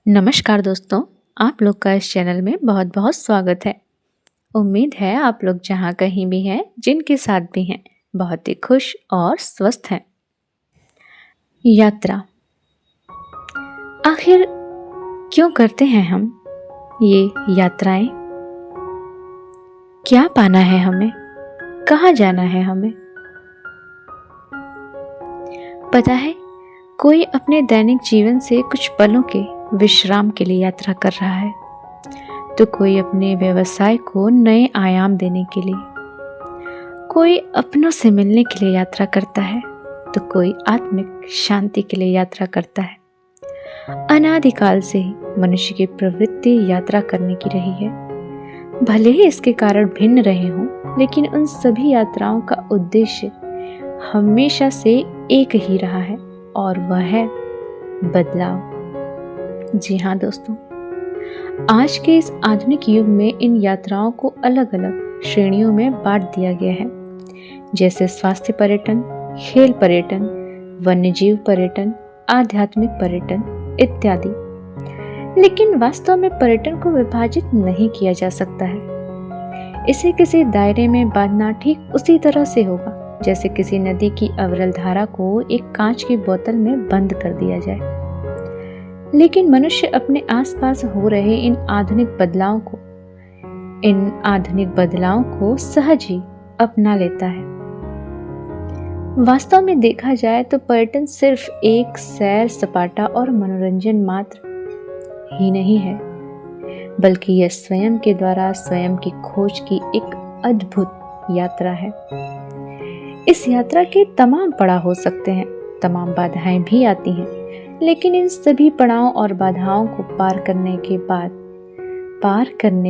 नमस्कार दोस्तों, आप लोग का इस चैनल में बहुत बहुत स्वागत है। उम्मीद है आप लोग जहाँ कहीं भी हैं, जिनके साथ भी हैं, बहुत ही खुश और स्वस्थ हैं। यात्रा आखिर क्यों करते हैं हम ये यात्राएं? क्या पाना है हमें? कहाँ जाना है हमें? पता है, कोई अपने दैनिक जीवन से कुछ पलों के विश्राम के लिए यात्रा कर रहा है, तो कोई अपने व्यवसाय को नए आयाम देने के लिए, कोई अपनों से मिलने के लिए यात्रा करता है, तो कोई आत्मिक शांति के लिए यात्रा करता है। अनादिकाल से ही मनुष्य की प्रवृत्ति यात्रा करने की रही है। भले ही इसके कारण भिन्न रहे हों, लेकिन उन सभी यात्राओं का उद्देश्य हमेशा से एक ही रहा है, और वह है बदलाव। जी हाँ दोस्तों, आज के इस आधुनिक युग में इन यात्राओं को अलग अलग श्रेणियों में बांट दिया गया है, जैसे स्वास्थ्य पर्यटन, खेल पर्यटन, वन्यजीव पर्यटन, आध्यात्मिक पर्यटन इत्यादि। लेकिन वास्तव में पर्यटन को विभाजित नहीं किया जा सकता है। इसे किसी दायरे में बांधना ठीक उसी तरह से होगा जैसे किसी नदी की अविरल धारा को एक कांच की बोतल में बंद कर दिया जाए। लेकिन मनुष्य अपने आसपास हो रहे इन आधुनिक बदलावों को सहज ही अपना लेता है। वास्तव में देखा जाए तो पर्यटन सिर्फ एक सैर सपाटा और मनोरंजन मात्र ही नहीं है, बल्कि यह स्वयं के द्वारा स्वयं की खोज की एक अद्भुत यात्रा है। इस यात्रा के तमाम पड़ाव हो सकते हैं, तमाम बाधाएं भी आती हैं, लेकिन इन सभी पड़ावों और बाधाओं को पार करने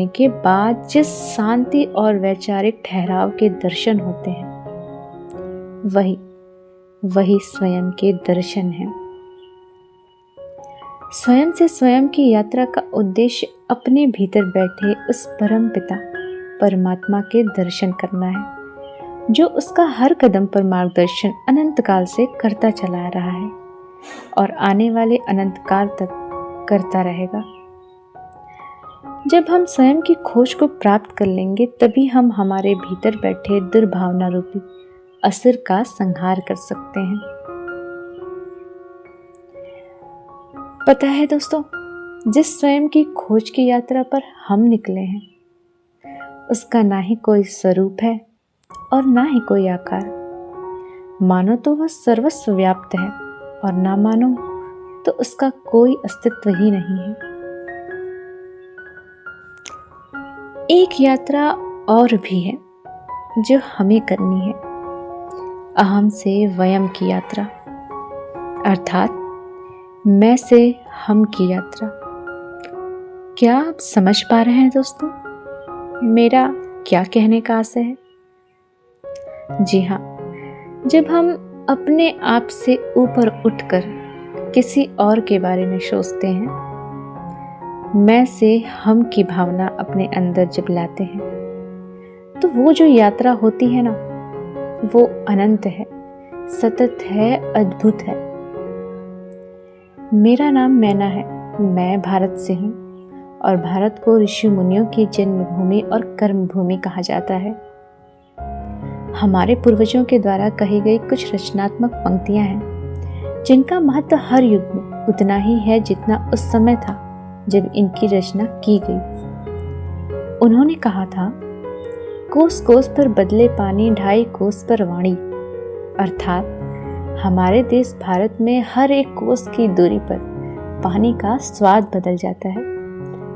के बाद जिस शांति और वैचारिक ठहराव के दर्शन होते हैं, वही स्वयं के दर्शन हैं। स्वयं से स्वयं की यात्रा का उद्देश्य अपने भीतर बैठे उस परम पिता परमात्मा के दर्शन करना है, जो उसका हर कदम पर मार्गदर्शन अनंत काल से करता चला रहा है और आने वाले अनंत काल तक करता रहेगा। जब हम स्वयं की खोज को प्राप्त कर लेंगे, तभी हम हमारे भीतर बैठे दुर्भावना रूपी असुर का संहार कर सकते हैं। पता है दोस्तों, जिस स्वयं की खोज की यात्रा पर हम निकले हैं, उसका ना ही कोई स्वरूप है और ना ही कोई आकार। मानो तो वह सर्वस्व व्याप्त है, और ना मानो तो उसका कोई अस्तित्व ही नहीं है। एक यात्रा और भी है जो हमें करनी है, अहम से वयम की यात्रा, अर्थात मैं से हम की यात्रा। क्या आप समझ पा रहे हैं दोस्तों, मेरा क्या कहने का आशय है? जी हाँ, जब हम अपने आप से ऊपर उठकर किसी और के बारे में सोचते हैं, मैं से हम की भावना अपने अंदर जब लाते हैं, तो वो जो यात्रा होती है ना, वो अनंत है, सतत है, अद्भुत है। मेरा नाम मैना है, मैं भारत से हूँ, और भारत को ऋषि मुनियों की जन्मभूमि और कर्मभूमि कहा जाता है। हमारे पूर्वजों के द्वारा कही गई कुछ रचनात्मक पंक्तियां हैं, जिनका महत्व हर युग में उतना ही है जितना उस समय था जब इनकी रचना की गई। उन्होंने कहा था, कोस कोस पर बदले पानी, ढाई कोस पर वाणी। अर्थात हमारे देश भारत में हर एक कोस की दूरी पर पानी का स्वाद बदल जाता है,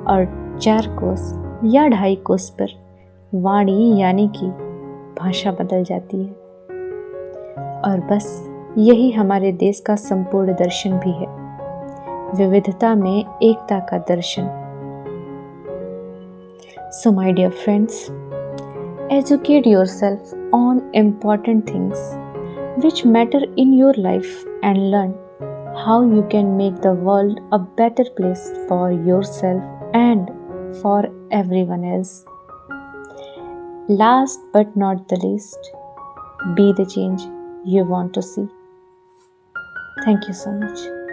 और 4 कोस या 2.5 कोस पर वाणी यानी कि भाषा बदल जाती है। और बस यही हमारे देश का संपूर्ण दर्शन भी है, विविधता में एकता का दर्शन। So my dear friends, educate yourself on important things which matter in your life and learn how you can make the world a better place for yourself and for everyone else. Last but not the least, be the change you want to see. Thank you so much.